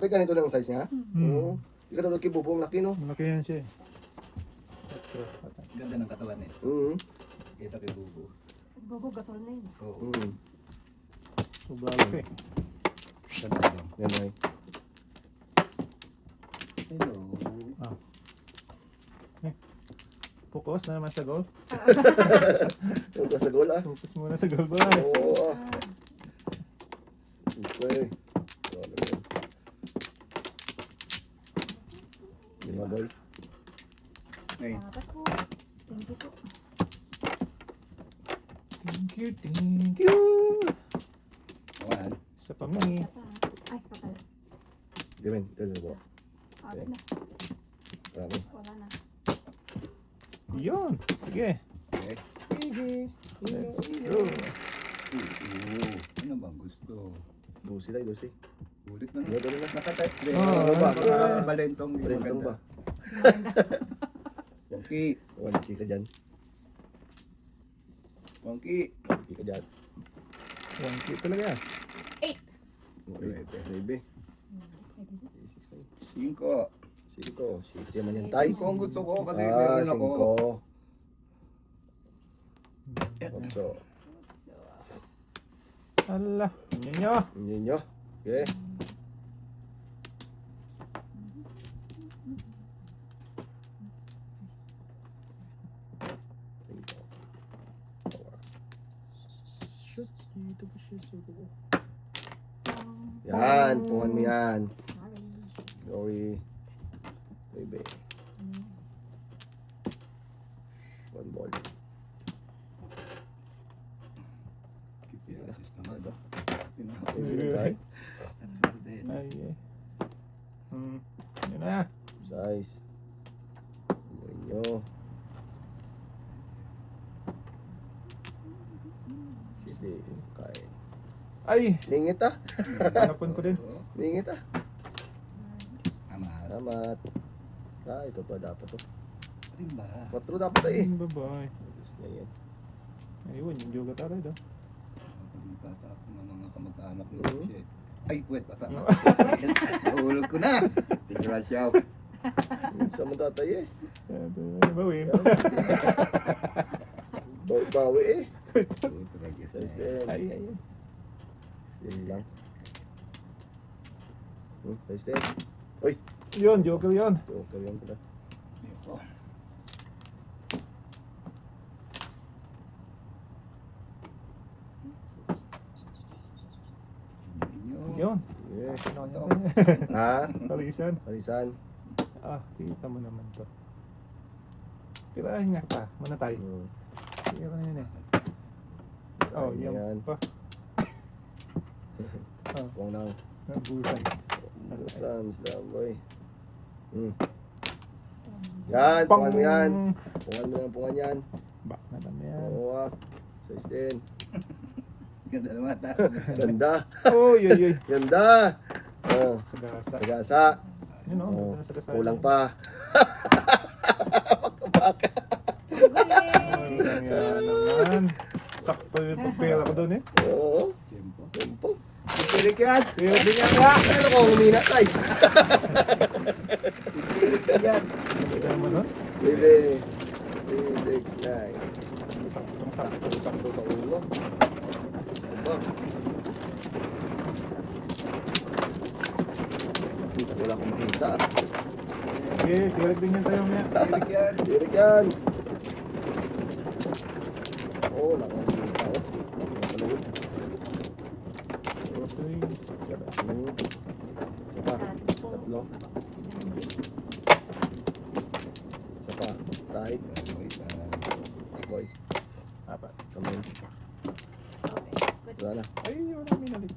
May ganito lang ang size niya? Oo. Hindi ka tulad kay Bubo, ang laki no? Malaki yan siya eh. Ganda ng katawan eh. Kaysa kay Bubo. Bugo gasol na yun. Oo. Sobrang laki. Ganda lang. Yan ay. Hello. Focus na naman sa goal. Yung ka sa goal ah. Focus muna sa goal ba? Oo. Okay. Ano yun? Lima boy. Ngayon. Dapat po. Thank you po. Thank you, thank you. Awan. Isa pa mi. Isa pa. Ay, kapal. Gamin, dito po. Agad na. Marami. Wala na. Yun. Sige. Okay. Let's go. Ano bang gusto? Lucy tayo, Lucy. Ulit na. Ano na? Nakatype din. ano ba? Balentong. di Rentong ba? maganda. Wongki. Wangki ka dyan. Wongki. Wangki ka dyan. One key talaga yan. Baby. 5. 5. Sito naman yan tay. 5 ang gusto ko kasi Ah, meron ako. 5. 8. So, Hala. Yan nyo. Hindi nyo. Okay. Yan, pungan mo yan. sorry. Sorry. Baby. One ball. Ay, eh. Yun na. Size. Yun nyo. Hindi. Kain. Ay! Lingit ah. Hanapon ko din. Lingit ah. Tama. Salamat. Ah, ito pa dapat to. Rin ba? 4 dapat eh. Bye-bye. Ayos na yan. Ayun, yung yoga tayo daw. Pagkatapos ng mga kamag-anak ni Mhm. Shit. Ay, wait. Tama. Nahulog ko na. Tingnan siya. Minsan mo tatay eh. Bawin. Bawi eh. Ito lagi. Size din. Ay, ay. Yun lang. Size din. Uy. Yun, joker yun. Okay yan pala. Ito. Yun. Yeah. Ito. Ha? Palisan. Parisan. Ah, kita mo naman to. Kirahin nga pa. Manatay. Kira na yun eh. Oh, yan Yan. pa. Ah, Huwag lang. nabusan. Parisan. Sila boy. Yan. Pungan mo yan. Pungan mo yan. Pungan yan. Bak na lang yan. Oo ah. Size din. Ganda ng mata. Ganda. Uy, uy, uy. Ganda. Oh. Sagasa. Sagasa. Yun o, Oh. ganda na sagasa. Kulang pa. Kulang yan naman. Sakto yung pagpera ko doon eh. Oo. Siyempre. Tempo. Pipilik yan. Pero din yan nga. Ano ko humina tay? Pipilik yan. Ganda naman nun. Baby. 3, 6, 9. Saktong sakto. Sakto sa ulo. Aba. Wala akong makita. Okay, tilag din yan tayo niya. Pipilik yan. Dirik yan. Oo, wala akong makita. Napalawid. 3, 6, 7. Isa pa. Tatlo. Isa pa. Tight. Boy. Apat. Kamay. Okay, good. Wala na. Ay, wala minalik.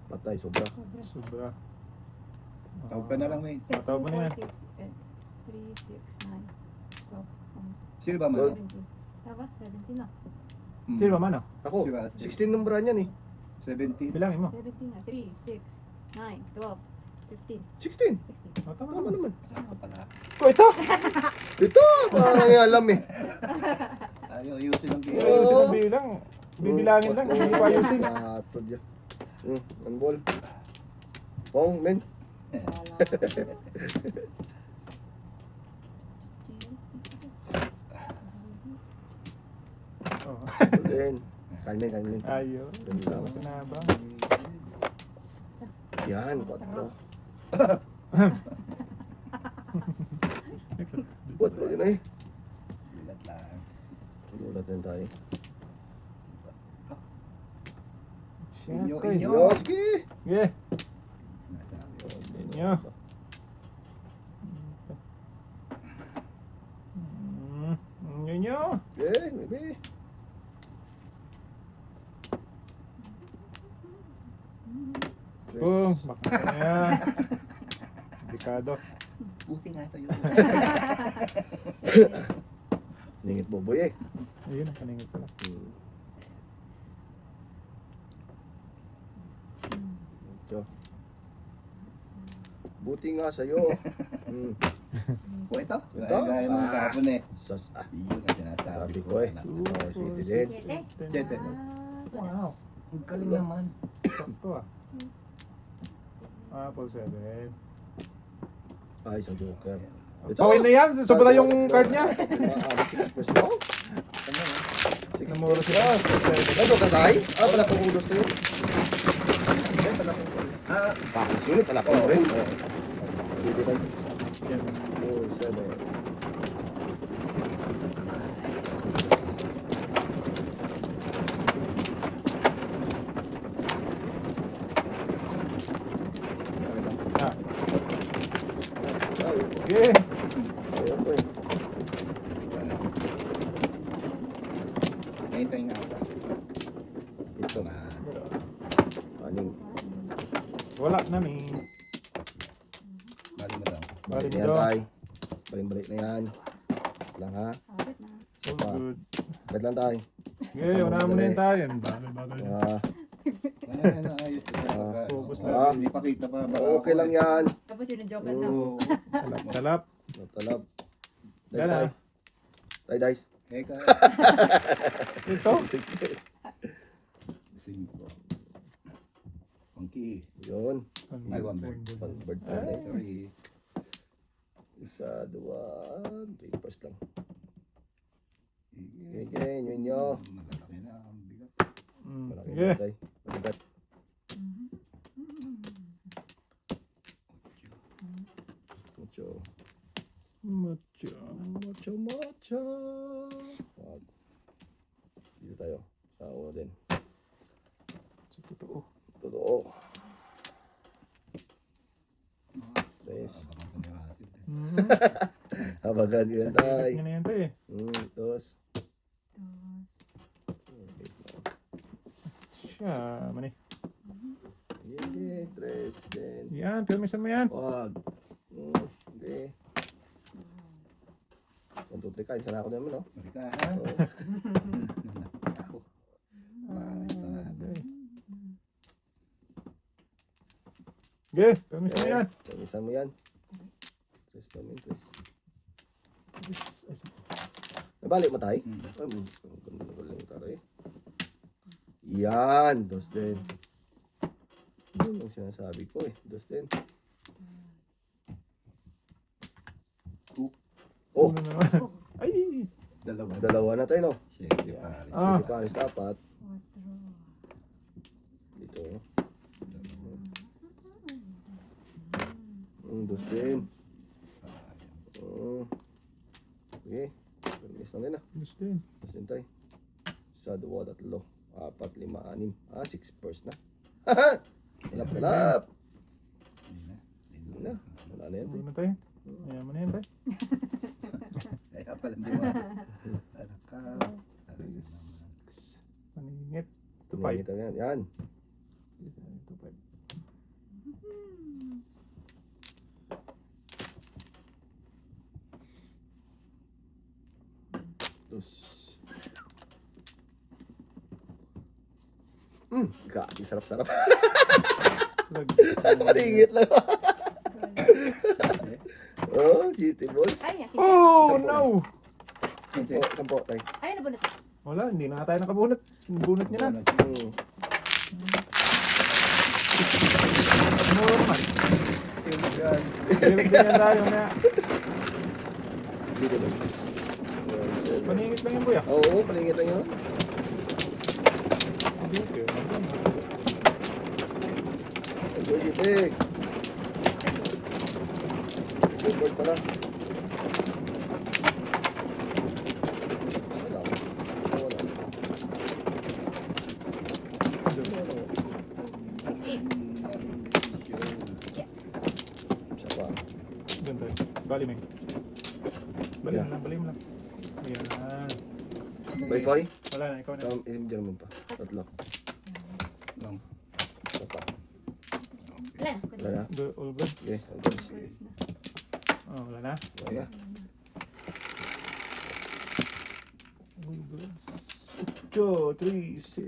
Patay. Sobra. Sobra. Tawag ka na lang, May. Mataw mo na yan. 3, 6, 9, 12, Sino ba man? 17. Dapat 17 na. Sino ba man o? Ako. Diba? 16 numbera niyan eh. 17. Bilangin mo. 17 na. 3, 6, 9, 12, 15, 16. 16. Oh, tama Tama naman. naman. Saan ka pala? Oh, ito! Ito. Parang alam eh. Ayaw, ayusin ang Ayusin ang bilang. Bibilangin lang. Hindi ko ayusin. Atod yan. One ball. Pong, men. Oh. Then, kalmin. Ayun. Ganda. Tinabang. Yan, 4. 4 yun eh. Bilat lang. Ulat din tayo. Inyo, Siyempre. inyo. Yo, sige. Sige. Sinasabi. Inyo. Inyo. Okay, maybe. Boom. Baka na yan. Delikado. Buti nga sa'yo. Ningit boboy eh. Ayun ang paningit pala. Ito. Buti nga sa'yo. O ito. Ito? Gaya ng kahapon eh. Sas ah. Iyon ang sinasabi Sabi ko. ko eh. Anak. Oh, sweetie din. Siyete. Wow. Ang galing naman. Sakto ah. Apple 7. Ay, isang joker. Pawin na yan. Sobra yung card niya. 6% mo? Namuro 6%. siya. Ano ka tayo? Ah, pala kong ulos na yun. Ah, Pakis yun, pala kong rin. Pwede tayo. Yan. 4, 7. Ah. Ay, Sige. ayun po eh. ngayon tayo nga ako. Ito. Aning. Wala na ni. Bali mo daw. Bali Balik mo na yan daw. tayo. Balik na yan. Lang ha. Abot na. All good. Balik lang tayo. Sige, una mo na yung tayo. Bagay. Ah, Ano, ayos. Focus Ah. lang. Hindi pakita pa. okay lang yan. Tapos yun ang joker na. Oo. Talap. Talab. Dice Yan tayo. ah. Tayo dice. Eka. Ito. 5. Monkey. Yun. Ay, one bird. Pang bird pa Ay. eh. Sorry. Isa, dua, 3 first lang. Okay, yun nyo. Malalaki na. Ang bigat. Malaki Sige. na tayo. Mabigat. Mucho. Mucho. Mucho. Wag. Dito tayo. Sa una din. Sa totoo. Totoo. Tres. Habagan yun tayo. Tingnan na yan tayo eh. Dos. Siya, mani. Yeah, tres. Then. Yan, permisan mo yan. Wag. Hindi. 1, 2, 3 kain. Sana ako naman, no? Marika ha? Oo. Ako. Maris na nga. Sige, permisan mo yan. Pamisan mo yan. Tres namin, tres. Nabalik mo tayo? Ay, ganda na galing tayo eh. Yan, dos din. Yun ang sinasabi ko eh. Dos din. Oh, Ano naman? Ay! Dalawa. dalawa na tayo, no? Siyete Paris. Ah. Sige, Paris, dapat. Dito. Dos din. Okay. Permis lang din ah. Gusto yun. Dos din tayo. Isa, dua, tatlo. 4, 5, 6. 6 first na. Talap. Hindi Na. na. Wala na yan Huwag tayo. na tayo. Ayan mo na yan tayo. Kaya pala di ba? Anak ka. Talaga naman. Maningit. Tumingin 2-5. tayo yan. Yan. 2-5. Dos. Kaki, sarap-sarap. Maringit lang. Oh, city balls. Ay, akin. Oh no! Kampo tayo. Ay, nabunot. Wala, hindi na tayo nakabunot. Bunot niya na. Hmm. Mura naman. Yan. Hilig din yan tayo na. Dito lang. Paningit lang yung buya. Oo, palingit lang yun. Okay. Enjoy sitik. Report pala. Wala. Wala. 16. Isa pa. Doon tayo. Bali mo. Bali mo lang, bali mo lang. Ayan. Bye bye. Wala na, ikaw na. Diyan mo pa. Tatlo. Long. Isa pa. Wala na. Wala na. All good? Okay. Okay. Oras na. Oh, wala na. Wala na. All good. 8, 3, 6,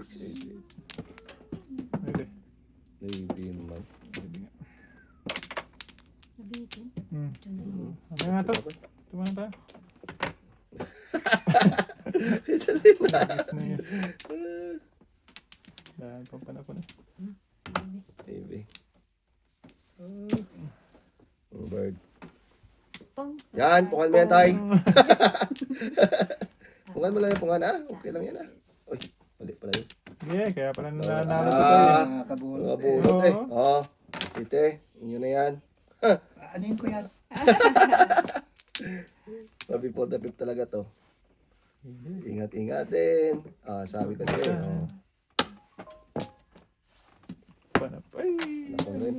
8. Okay. Maybe man. Sabi nga. Nabitin. Hmm. Ito na yun. Ano nga to? Tumana tayo. Ayos na yun. Dahil pang panapon eh. Maybe. Bird. Pong. Yan, pungan mo yan, tay. Pungan mo lang yung pungan, ah. Okay lang yan, ah. Uy, mali pala yun. Yeah, kaya pala nanalo Ah. to tayo eh. Mga kabunot Mga eh. bunot eh. Oo. Oo. Tite, inyo na yan. Ano yun ko yan? Sabi 45 talaga to. Ingat-ingat din. Ah, sabi ko sa'yo. Oh. Panapay. Napon rin.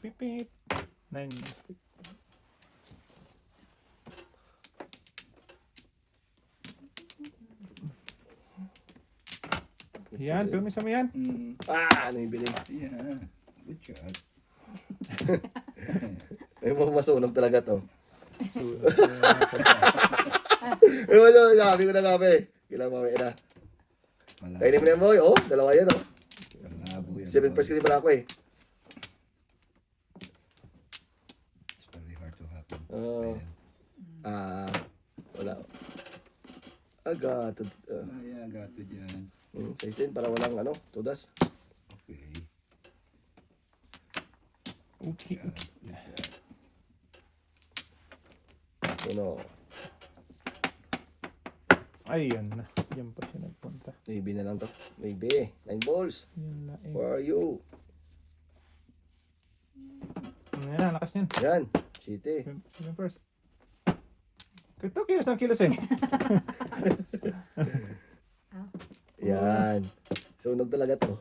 Pipip. 9 stick. Yan, pero may sama yan. Ah, ano yung biling? Yeah. Good shot. May mga masunog talaga to. So, Eh, ano, sabi ko na nga, be. Kailangan mamaya na. Malabo. Kainin mo na yan, boy. Oh, dalawa yan, oh. Malabo yan. 7 first kasi pala ako, eh. It's very hard to happen. Oh. Ayan. Wala. Agad. Ay, agato dyan. Sa 10 para walang, ano, tudas. Okay. okay. Ano, Ayun na. Yan pa siya nagpunta. maybe na lang to. Maybe. 9 balls. Yan na eh. Where are you? Yan na, lakas niyan. Yan. City. Sino first? Ito, kilos ng kilos eh. Yan. Sunog talaga to.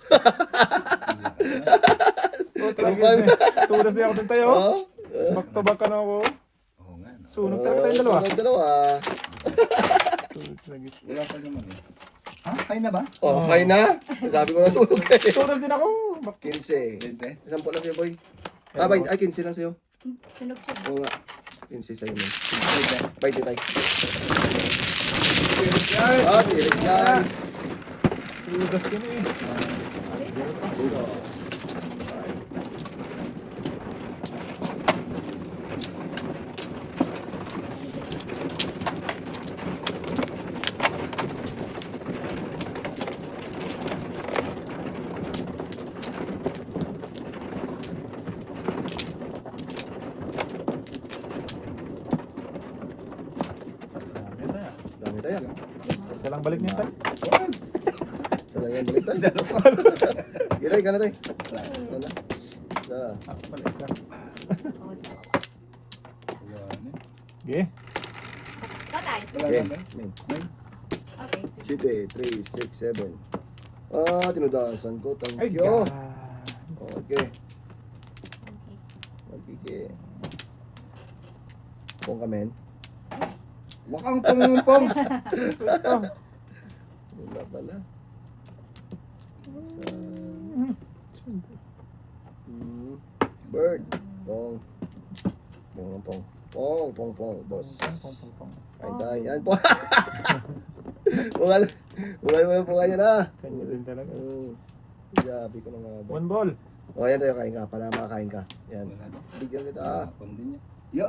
Oh, tulas din ako dun tayo. Oh? Back to back ka na ako. Oo nga. No. Sunog talaga tayong dalawa. Sunog dalawa. Sunog lagi. Wala pa naman eh. Ha? Ay na ba? Oh, hay na. Sabi ko na sunog eh. Tulas din ako. Back. 15. Bente? 10 lang sa'yo, boy. Ah, ay, 15 lang sa'yo. Sunog siya. Oo nga. 15 sa'yo, man. Bente? 20 tayo. Ah, tirik yan. Tulas din eh. Sino? Yan na. Dami tayo. Isa lang balik niya tayo. Sa lang yan, balik tayo. Giray ka na tayo. Wala na. Isa. Ah, pala isa. Oh, Wala na. Okay. Tatay. Wala Okay. na. Men. Okay. City, 3, 6, 7. Ah, tinudasan ko. Ay, Thank you. God. Okay. Okay. Magkiki. Pong ka, men. Huwag kang pumumpong. Wala pala. Isa. Bird. Pong. Pong, pong. Pong, pong, pong. Boss. Ay, tayo. Yan po. Bungan. Bungan mo yung bungan niya na. Kanya din talaga. Sabi ko na nga ba. One ball. O, yan tayo. Kain ka. Para makakain ka. Yan. Wala na. Bigyan kita. Pang din niya. Yo.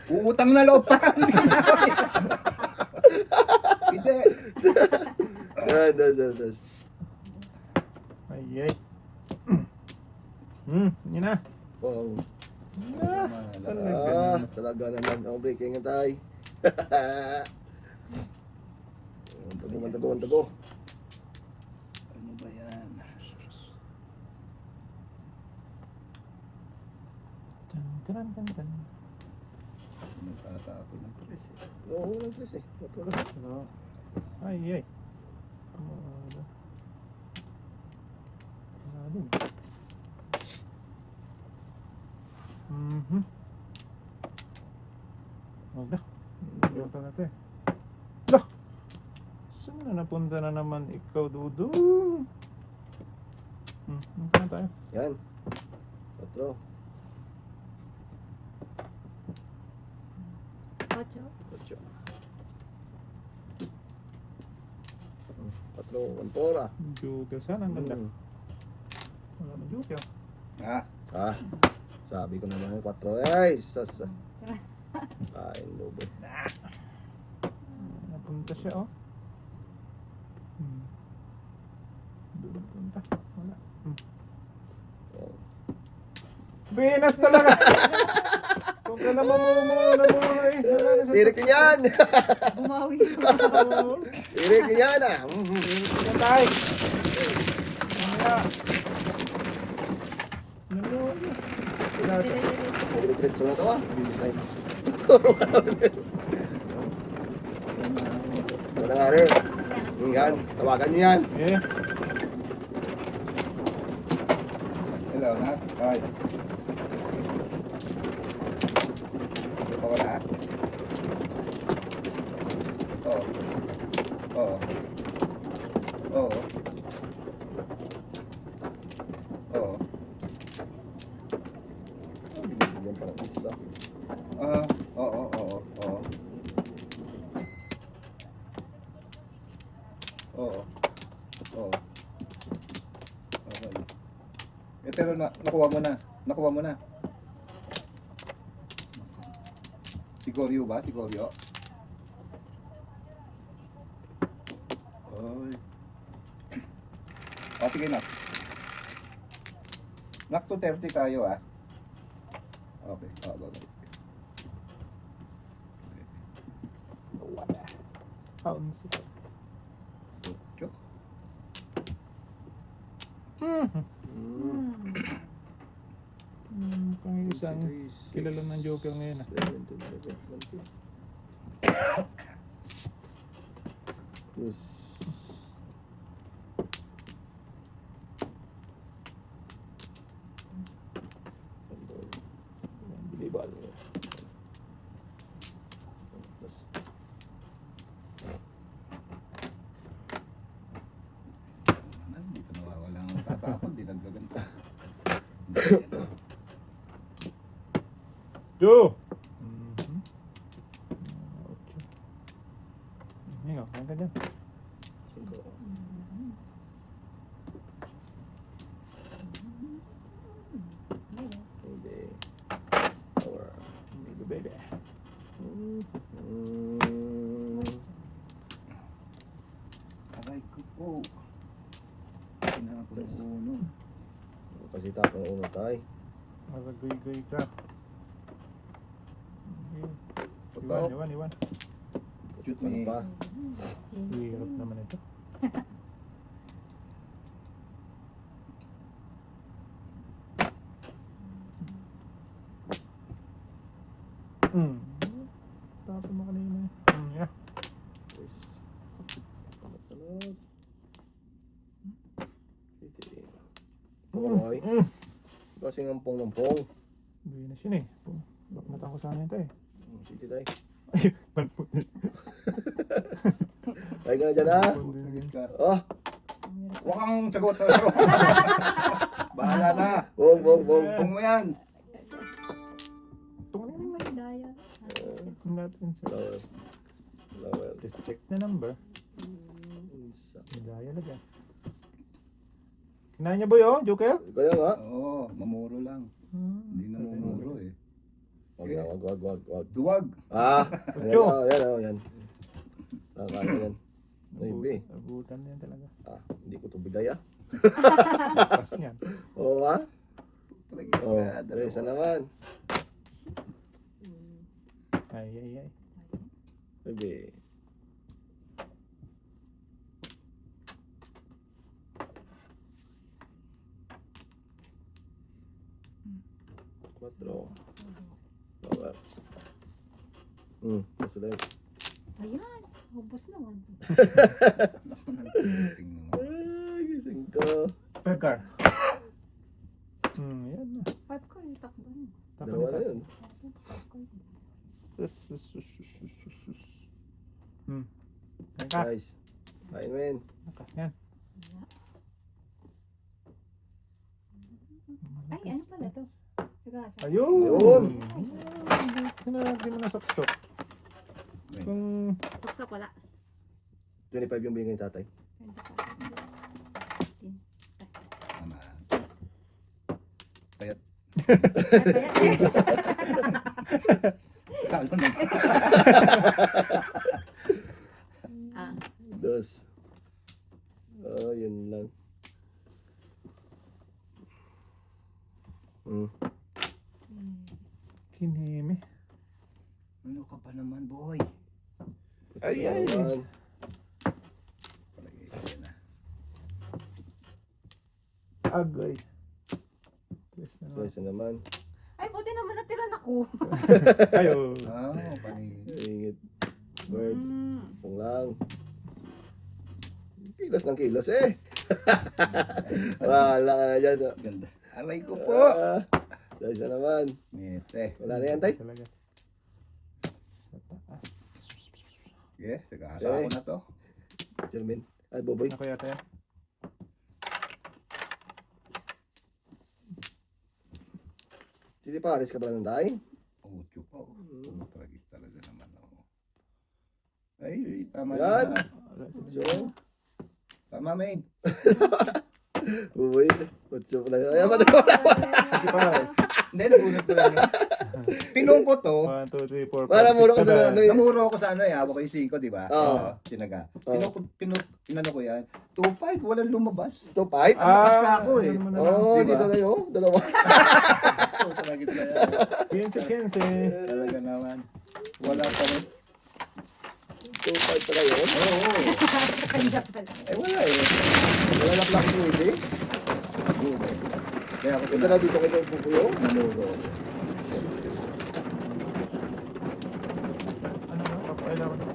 Uutang na loob pa. Hindi. Yan, yan, yan, yan. Ay, ay. Yun na. Pong. Ah, Talaga naman. Oh, breaking nga tayo. Tago. Ano ba yan? Tan. Nagtatapon ng tres eh. Oo, walang stress eh. So, ay, ay. Din. Huwag na. Iyoto na ito eh. Lah! Saan na napunta na naman ikaw, Dudong? Punta na tayo. Yan. 4. 8. 4, 1 pora. Joker, saan ang ganda? Wala na joker. Sabi ko naman 4. Ay, sas. Kain lobo. Napunta siya, oh. Doon punta. Wala. Oh. Venus talaga! Kung ka naman muna eh. Tirik din yan! Bumawi. Tirik din yan ah! Tingnan tayo. Mamaya. Diretso na ito ah. Bilis na yun. Wala nga rin. Yan, tawagan nyo yan. Eh, Hello, Nat. Hi. Ito pa wala? Oo. Oo. Oo. Oo. Binibigyan pa ng isa. Oo. Oo. Oo. Oo. Okay. Eh, pero nakuha mo na. Nakuha mo na. Siguryo ba? Siguryo? Ay. Sige na. Nak 230 tayo ah. Okay. Okay. wala. Pounds ito. Chok. Pang isang kilala ng joker ngayon ah. 11, 12, 20. Yes. Bilibal. Plus. Hindi pa nawawala ng tatapon. Dinagdagan pa. Joe! Hinga, kain ka dyan. 5. Hindi. 4. Baby, baby. Aray ko po. Kinakapon ng uno. Kasi tapos ng uno tayo. Magagay-gay ka. Totoo. Iwan. Shoot Ano me. pa? Hirap naman ito. Tapos mo kanina. Yeah. Yes. Talot. Okay. Kasi ng pong. Venus yun eh. Baknatan ko sana ito eh. Sige tayo. Ay, panpun. Tayo ka na dyan ha. Nagis ka. Oh. Huwag kang sagot. Bahala na. Bong. Kung mo yan. Tungan na Daya. natin sa Lower. just check the number. Isa. Medaya na dyan. Kinain niya ba yun, Joker? Kaya nga. Oo, mamuro lang. Hindi na mamuro eh. Wag. Duwag. Ah. Ocho. Yan. Nakakaya yan. Maybe. Abutan na yan talaga. Hindi ko to bigay ah. Lakas niyan. Oo ha? Tragis Oo, ka. tres na naman. Ay, ay, ay. Baby. Quatro. Power. Kasunod. Ayan. Ubus na. 1, 2, Tingnan mo. Ay, gising ko. Per car. Yan na. 5 ko yung takbo. Dalawa na yun. Yan ka. Guys. Kain mo yun. Lakas niyan. Ay, ano pala to? Sige, Ayun! Ayun. Hindi mo nasaksok. Kung Suksok wala. 25 yung binigay ni tatay. 25. Tama. Payat. Talo na. Ah, Dos. Oh, yun lang. kineme. Ano ka pa naman, boy? Ay, ay. Naman. Palagay ko yan ah. Agay. Yes na naman. Tres na naman. ay, buti naman natiran ako. Ayo. Oh, panig. Ingit. Bird. Mm. Pung lang. Kilos ng kilos eh. Wala ka na dyan. Ganda. Aray ko po. Dahil na naman. Mete. Wala na yan, tay. Talaga. Sa taas. Yes, sagasa ako na to. Jermin. Ay, Boboy. Ako yata yan. Hindi pares ka ba ng tay? Oh, chupa. Oh, tragis talaga naman. Oh. Ay, tama Yan. na. So, Tama, main. Boboy. Otso pala. Ay, matawa. Sige pa. Hindi, nabunot ko lang. Pinong ko to. 1, 2, 3, 4, 5, Para muna ka sa ano eh. Namuro ko sa ano eh. Hawak ko yung 5, di ba? Oo. Sinaga. Oo. Pinano ko yan. 2-5, walang lumabas. Ito, pipe. Lakas ka ako eh. ano mo na Oo, lang. oh, Diba? dito na yun. Dalawa. Oh, sa lagi na yan. 15. Talaga naman. Wala pa rin. 2-5 pala yun. Oo. Kanya pala. Eh, wala eh. Wala na plak mo hindi. Kaya ako Ito na dito kayo pupuyo. namuro. Ano ba? Papailaw na.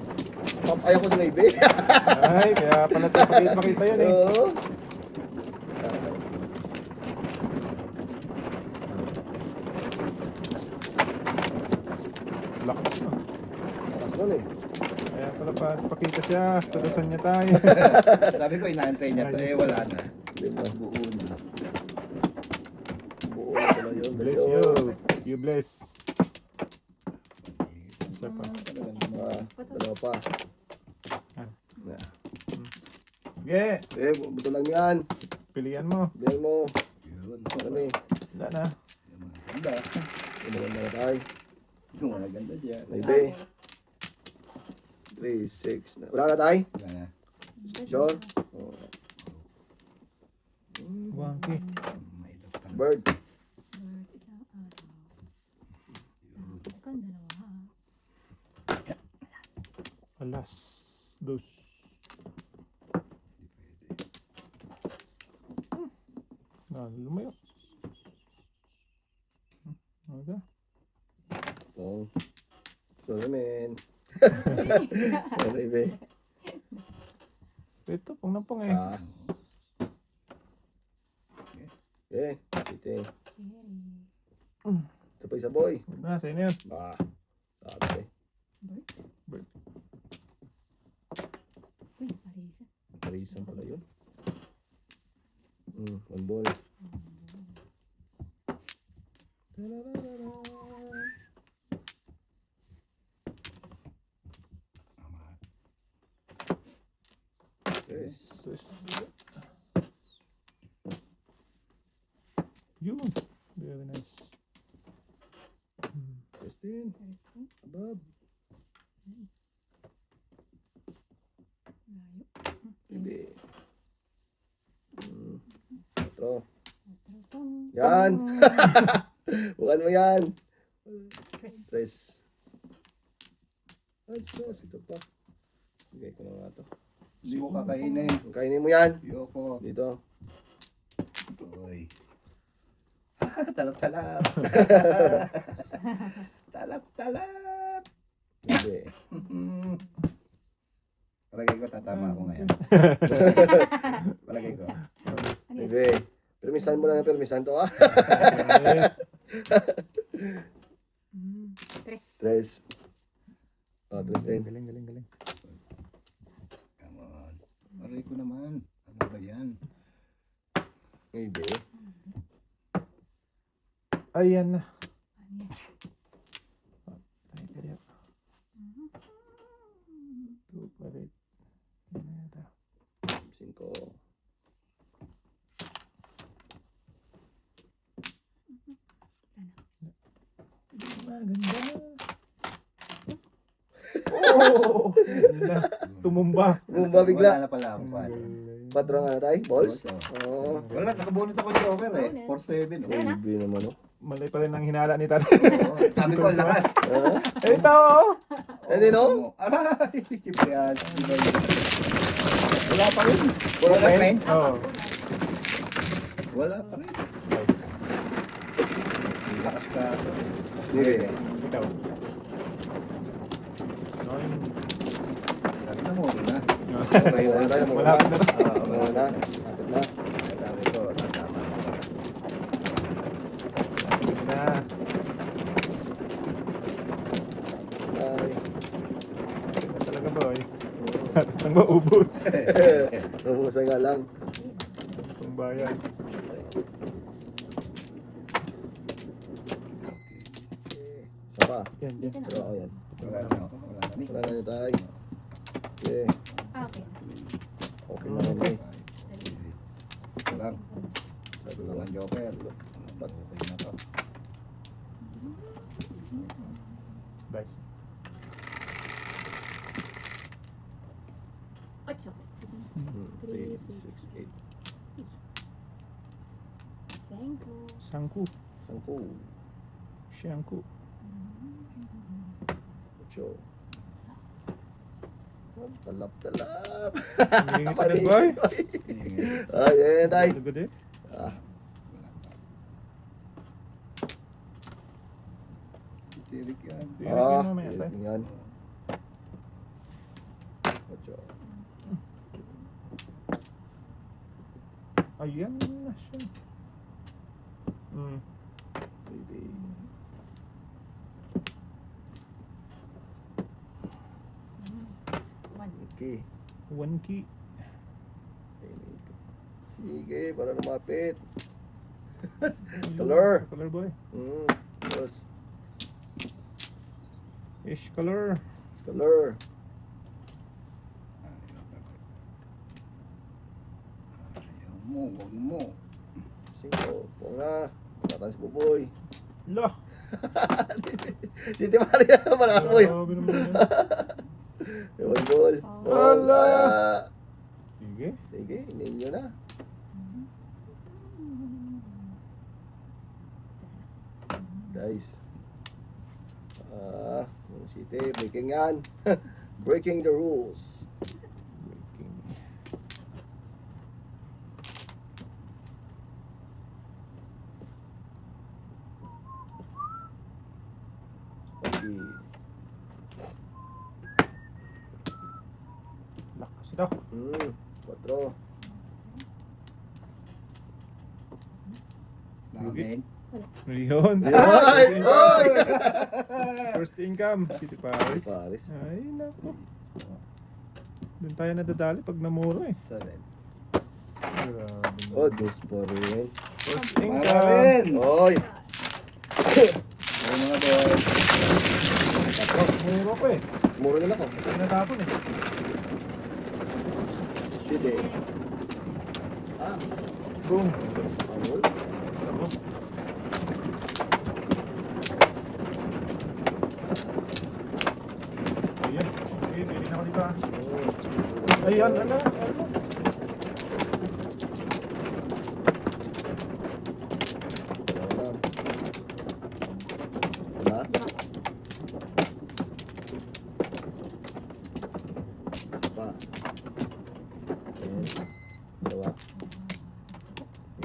Papayak ko sa Navy. Ay, kaya pala tayo makita yan eh. Oo. Lakas na. Lakas nun eh. Kaya pala pakita siya. Tadasan niya tayo. Sabi ko, inaantay niya to. Eh, wala na. Diba? Buo na. Buo na pala yun. Bless you. You bless. Isa pa. Dalawa pa. Ah. Yeah. Sige. Eh, buto lang yan. Pilihan mo. Biyan mo. Yun. Kami. Wala na. Yung mga ganda. Maganda na tayo. Yung mga ganda dyan. Navy. 3, 6. Wala na tayo? Wala na. Sure? Oh. Wangki. May dapat. Bird. Isang araw. Ganda naman. Alas. Dos. Lumayo. Okay. Oh. Sorry, man. Sorry, be. Ito, pong na pong eh. Ah. Okay. Ite. Cherry. Ito pa isa, boy. Na, sa inyo yan. Ah. Sabi. Bird. Uy, Marisa. Parisan pala yun. One ball. Yes. Yun. Very nice. Christine. First, Above. layo. Hindi. 4. Pong. Yan. Bukan mo yan. Tres. 3. Ay, sus, ito pa. Bigay ko na nga to. Hindi ko kakainin. Kainin mo yan. Ayoko. Dito. Uy. Talap-talap. Talap-talap. Hindi. Palagay ko tatama ako ngayon. Palagay ko. Hindi. Permisan mo lang na permisan to ah. Yes. Tres. 3. Oh, 3 din. Galing, galing, galing. Come on. Aray ko naman. Ano ba yan? Hindi. Ayan na. Ano yan? Tayo kaya. Ito pa rin. Yan na yata. 5. Maganda. Oh! Ganda. Tumumba. Bumba Wala bigla. na pala ako. Paano? 4 nga na tayo. Balls? Balls, Oo. Wala, nakabunot ako Joker eh. 4-7. Oh. Hindi naman oh. Malay pa rin ang hinala ni tatay. Oo, sabi ko, ang lakas. Ah, Ito! oh. Hindi, no? Aray! Kipriyan. Wala pa rin. Wala pa rin? Oh. Wala pa rin. Ang lakas ka. Hindi. Ikaw. Nine. Sabi na mo, na. Okay, wala tayo. Malapit na. Wala na. Lapit na. Sabi ko, tatama ako. Yun na. Ay. Ito talaga boy. Nang maubos. Nabusan nga lang. Itong bayan. Isa pa. Yan, yan. Dito na. Pero ako yan. Wala na ako. Wala na ni. Wala na yun tayo. Okay. Ah, okay. Okay na rin eh. Ito lang. Sabi Ito lang. lang ang Joker. Okay na to. Nice. Ocho. 3, 6, 8. Cinco. Sangku. 10. Siyangku. 8. Talap-talap. Hindi ka na boy. Ay, yan tayo. Good eh. Ah, Tirik yan. Tirik ah, yun mamaya tayo. yan. 8. Ayan na siya. Baby. One. Okay. 1 key. Sige, para lumapit. Color. Color boy. Yes. Ish color. Color. Ayaw mo, wag mo. 5. Pong na. Tatan si Buboy. Lah. Titi Maria. Parang mo yun. Grabe naman yan. Ewan ball. Ala. Sige. Sige, inin nyo na. Guys. City, breaking yan. Breaking the rules. Breaking. Okay. Lakas daw. 4. Namin. Yun. Ay! Ay! First income. City Paris. Paris. Ay, naku. Doon tayo nadadali pag namuro eh. 7. Grabe. Oh, dos pa rin. First Mga income. rin. Oy! Ay, mga boy. Muro pa eh. Muro na lang ako. Natapon eh. City. Boom. Spanyol. Ano? Ayan. Okay, bilhin ako dito ah. Ayan, ano?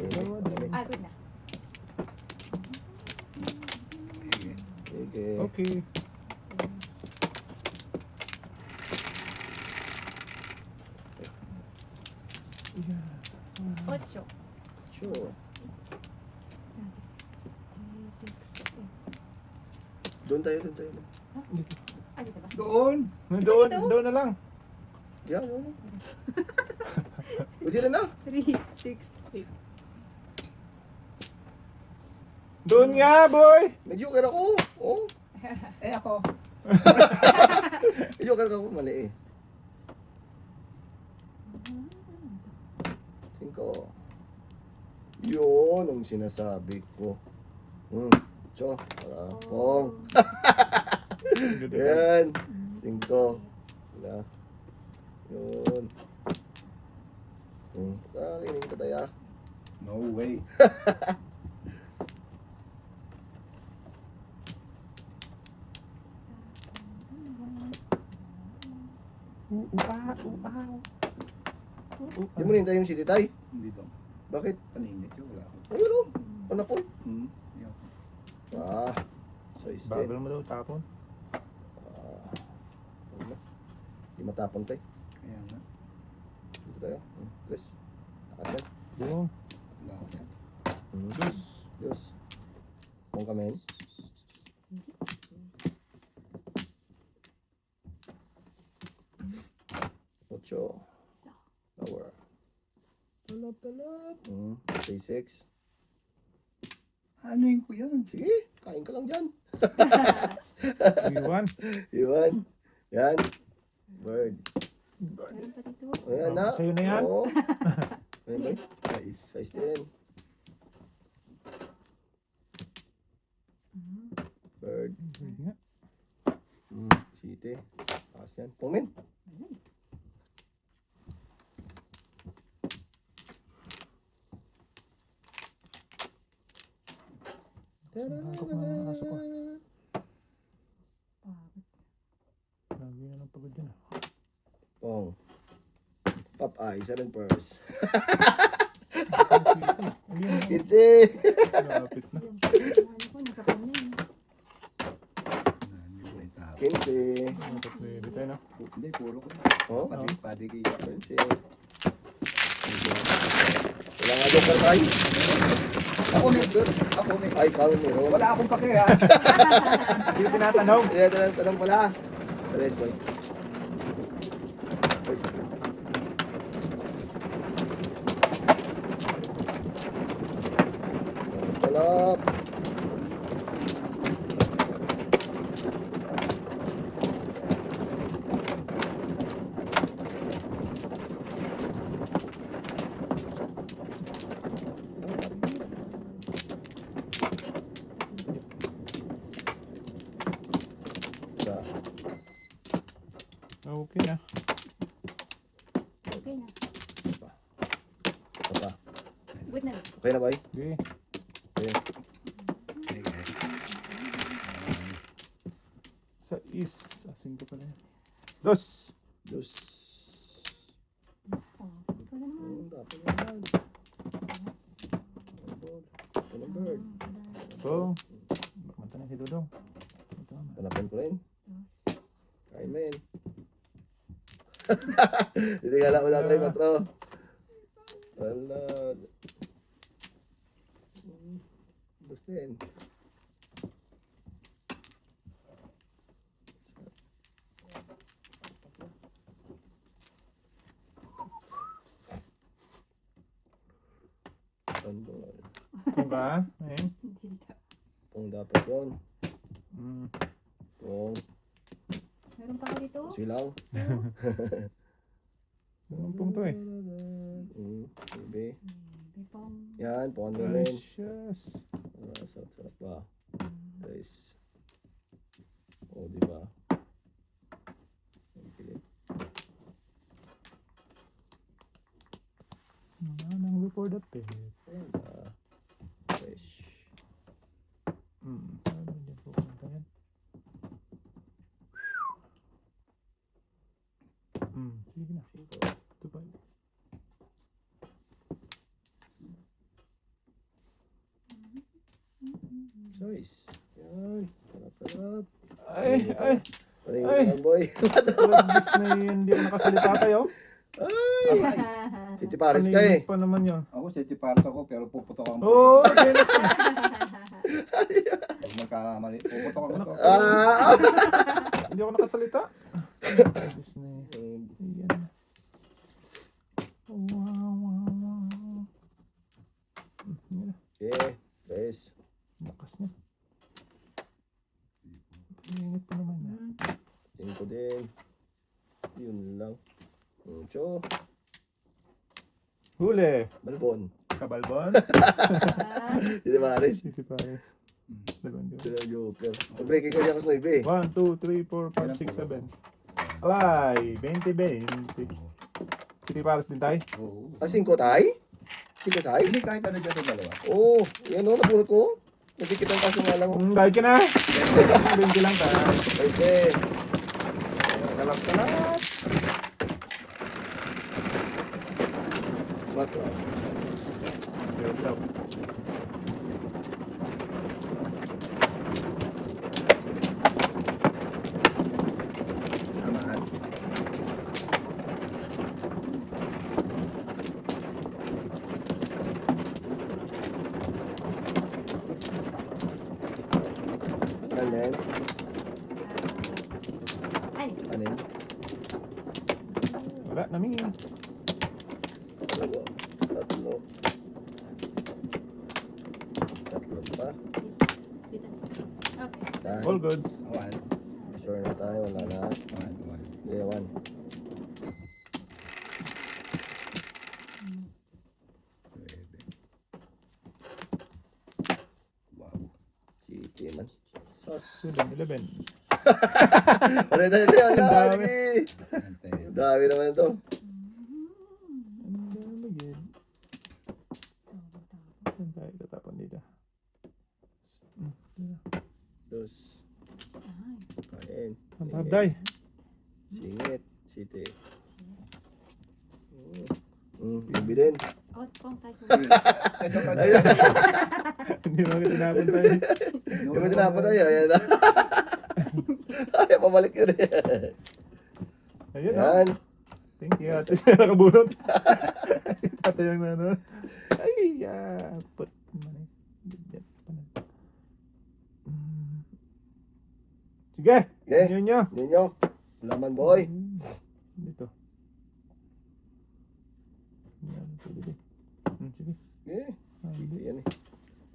Dalawa din. Ah, good na. Sige. Sige. Okay. Yeah. 8. Sure. 3, 6, 8. Doon tayo. Ah, dito ba? Doon! Doon na lang. Yan, ano? Pwede na na. 3, 6, 8. Doon nga, boy! May joker ako. Oh. Eh ako. May joker ako. Mali eh. 5. Yun ang sinasabi ko. So, para pong. Yan. 5. Wala. Yun. Kakainin ka tayo. No way. Hindi mo nintay yung city tay. Hindi to. Bakit? Paninit yun. Wala ako. Ayun o. Ano po? Yan. Size 10. Babel mo daw tapon. Wala. Hindi matapon tayo. Kaya nga. Dito tayo. Tres. Takas yan. Doon. Wala ako yan. Dos. Diyos. Kung kami. Ocho. Lower. Talap. Say 6. Ano yun ko yan? Sige, kain ka lang dyan. Iwan. Iwan. Yan. Bird. Meron pa dito. Ayan na. Sa'yo na yan? Oo. Ayan ba? Guys. Size 10. Bird. Sige nga. City. Takas yan. Pungmin. Pasok na, pasok na. Pagod. Lagi na ng pagod yan. Pong. Pop eye. 7 purse. Ayun. Kitsi. Lapit na. Yung ano ko, nasa phone na yun. Hindi ko itap. 15. Pwede tayo na. Hindi, puro ko. Oh? Padigi. 20. Wala nga joker tayo. Ako may good. Ako may. Ay, kawin meron. Wala akong pake ha. Hindi tinatanong. Tanong pala. Rest boy. Rest. Talap. Isa. Okay na. Okay na. Isa pa. Isa pa. Good na. Okay na, boy? Okay. Okay. Sa is. Asin ko pala yan. Dos. Dos. Oh, ikaw na naman. Dapat naman. Ito na bird. So. Mata na si Dodong. Ito na. Hanapin ko rin. Dos. Kain mo yun. Hindi ka lang na tayo, matro. Wala. Basta yun. Tandol. Diba? Ayun. Dito. Kung dapat yun. Kung Meron pa ka dito? silang. Lumpong to eh. Baby. May pang. Yan, pondo rin. Precious. Sarap-sarap pa. Guys. O, diba? Okay. Nang report that eh. Ayan, fresh. Sabi niya po kumanta yan. Sige na. Ito pa. Choice. Yan. Harap. Ay, ay. Paringin Ay. lang, boy. Rugis na yun. Hindi ako nakasalita tayo. Ay! Titi Paris ka eh. Paninis pa naman yun. Ako, setiparas ako, pero puputok ang Oo, Dennis. Pag magkamali, puputok ako to. Ah! Hindi ako nakasalita. Rugis na yun. Ayan. Wow. Yan na. Okay. Guys. Lakas niya. Piningit pa naman niya. Tingin ko din. Yun lang. Mucho. Huli. Balbon. Kabalbon. Titi Paris. Sisi Pares. Dalawang diwa. Sila Joker. Breaking ko niya kasi 9 eh. 1, 2, 3, 4, 5, 6, 7. Alay, 20. Sisi Pares din tayo. Oo. Ah, 5 tayo? 5 size? Hindi kahit ano dyan yung dalawa. Oo. Yan o, napulot ko. Nagkikita ang kaso nga lang. Kahit ka na. 20 lang tayo. Pwede. Kalap. Ba't lang? Yes, up. Tamaan. And then, Ay, ano yun? Wala, namin. Dalawa. Tatlo. Tatlo pa. dito. Okay. Dahil. All goods. One. Sure na tayo. Wala na. One. Yeah, 1. Pwede. Wow. Chiti man. Sas. 11. Ano tayo tayo? Ang Wala. dami. Sige. Antay. Ang dami naman ito. Ang dami yan. Saan tayo tatapon dito? Dos. Ay. Kain. Ang tabday. Singit. Chiti. Bibi din. Oh, pong tayo sa Ito ka Ayun. Hindi mo kita tinapon tayo. Hindi mo tinapon tayo. Ayan na. Ay, pabalik yun eh. Ayun, oh. Yan. Thank you. Ate siya nakabunot. Si tatay yung ano. Ay, put. Bigyan pa na. Sige. Okay. Yun nyo. Ninyo. Laman boy. Dito. Yan, sige. Sige. Okay. Ah, hindi. Yan eh.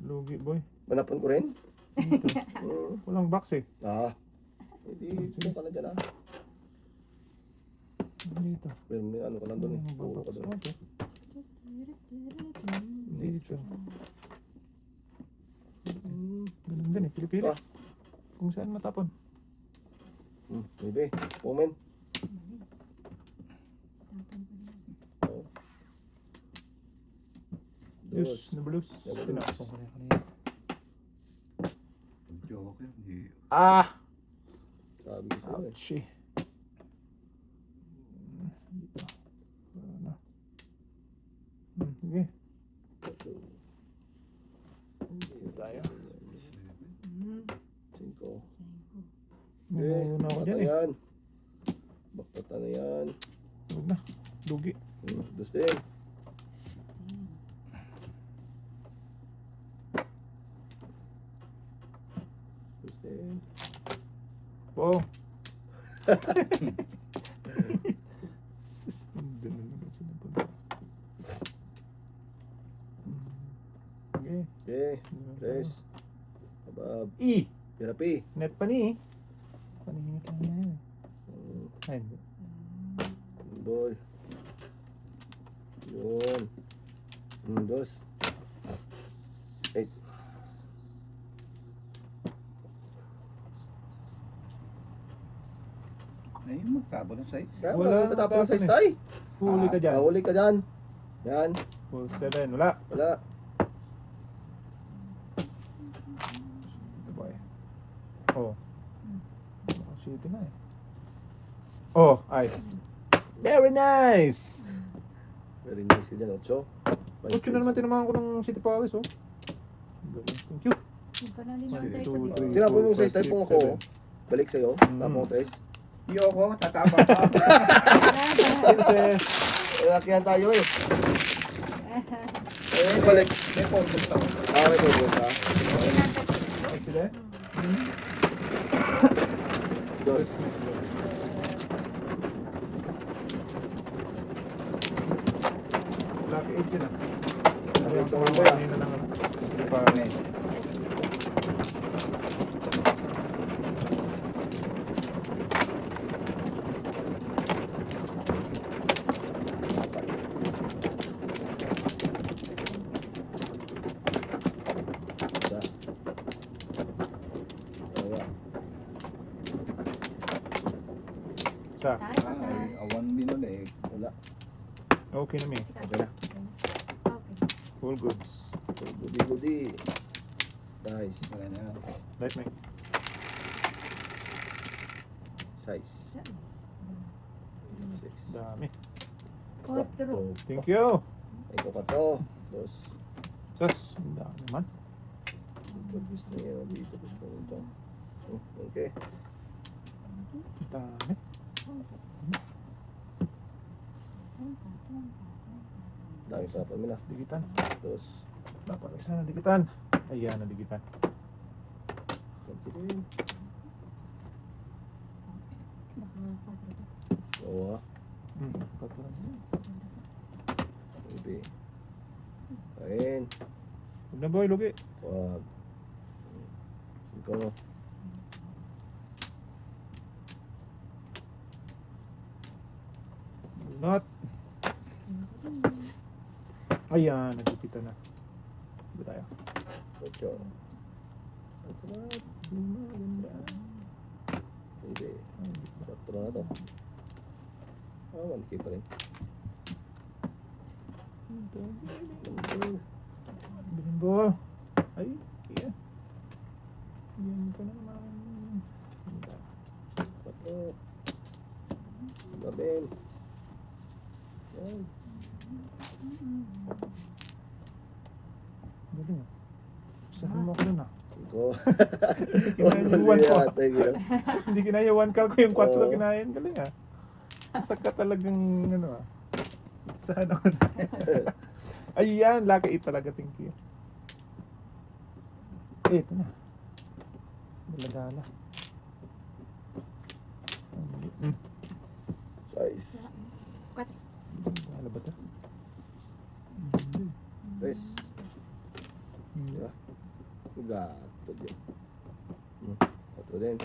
Lugi, boy. Manapon ko rin. Dito. Hmm. Walang box eh. Ah. Hindi. Ito ka na dyan ah. Dito. Pero may ano ka lang doon eh. Puro ka doon. Okay. Dito. Ganun din eh. Pili-pili. Ah. Kung saan matapon. Maybe. Moment. Oh. Yes, Dos. nabulus. Nabulus. Tinapon ko na kanina. Joker. Hindi. Ah! Sabi ko sa'yo eh. Ouch eh. Dito. Ano? Sige. Dito tayo. 5. Muna ako dyan eh. Yan. Bakit ano yan? Huwag na. Lugi. Dos din. Dos din. Wow. Suspended na naman sa napunta. Okay. Okay. Tres. Abab. E! Therapy. Net pa ni. Paningit lang yan. Ay, hindi. Ball. Yun. Dos. 8. Ay, magtabo ng size. Kaya Wala wala nang tatapon tatapon sa eh. stay. Huli ka dyan. Huli ka dyan. Yan. Full 7. Wala. Wala. Ito boy. Oh. City na eh. Oh, ay. Very nice! Very nice ka dyan. 8. 8 na naman tinamaan ko ng City Palace oh. Galing. Thank you. Yung pa na din yung One, tayo two, ko dito. three. Tinapon mo sa Four, style five, po six, ako. seven. Balik sa'yo. Mm. Tapos tres. Iyoko, tatama ka. Kasi, Lakihan tayo eh. Eh, balik. May photo to. Ah, may photos ha. accident. Dos. Lucky 8 yun ah. Lucky eight Ang naman mga ba? kanina lang. Parang Isa. Dalawa. Isa. ay, awan din nun eh. Wala. Okay na mi. Okay na. Okay. Full goods. Goody. Nice. Wala na. Light me. Size. Six. Dami. Otro. Thank you. Ito pa to. Dos. Sus, ang dami naman. Pagkabis na yan dito. Gusto ko ito. Okay. Ang dami. Dami pa pa mo na. Digitan. Dos. Dapat isa na digitan. Ayan, na digitan. Okay din. Baka Oo ha. Patulan. Hindi. Ayun. Huwag na boy, lugi. Wag. Singko. Not. Ayan, nagkikita na. Ba tayo? Ocho. Ito na. Lima, ganda. Hindi. Quatro na to. Ah, 1K pa rin. Binimbol. Ay, iya. Yan ka naman. Ganda. Quatro. Labin. Yan. Galing ah. Sabi mo ako nun ah. Singko. Kinain yung one ko. Ate, gila. Hindi kinaya one call ko yung 4 Oo. kinain. Galing ah. Saka talagang ano ah. Saan ako na. Ayan, lucky 8 talaga. Thank you. Eh, ito na. Daladala. Size. Kat. Wala ba ito? Tres. Hindi. Diba? Gato din. Quatro din.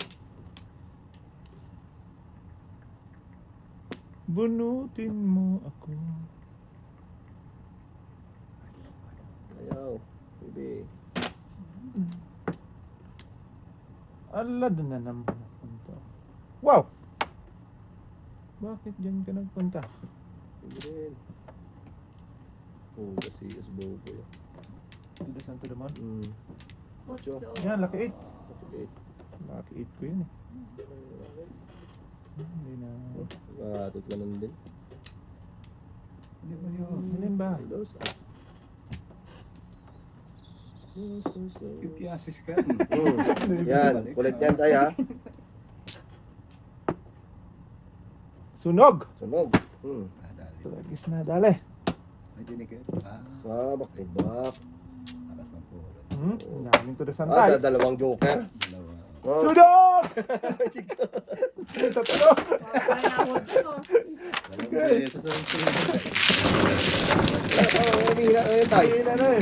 Bunutin mo ako. Ayaw. Baby. Ala, doon na naman nagpunta. Wow! Bakit dyan ka nagpunta? Baby din. Oh, kasi isbo ko yun. To the sun to the moon? Ocho. Yan, lucky 8. Okay. Lucky 8 ko yun eh. Hindi na. Gatot ka nun din. Hindi ba yun? Alin ba? Dos. Ah. Dos. Ipiasis ka. Yan. Kulit yan tayo ha. Sunog! Sunog. Nadali. Tragis na, dali. May dinikit. Bakit bak? Alas ng puro. Daming to the sun Ah, tayo. dalawang joker. Dalawa. Oh, Sunog! Tatlo! Papanawag ko. Dalawa. Ito sa umihina na yun tayo. Ayun na na eh.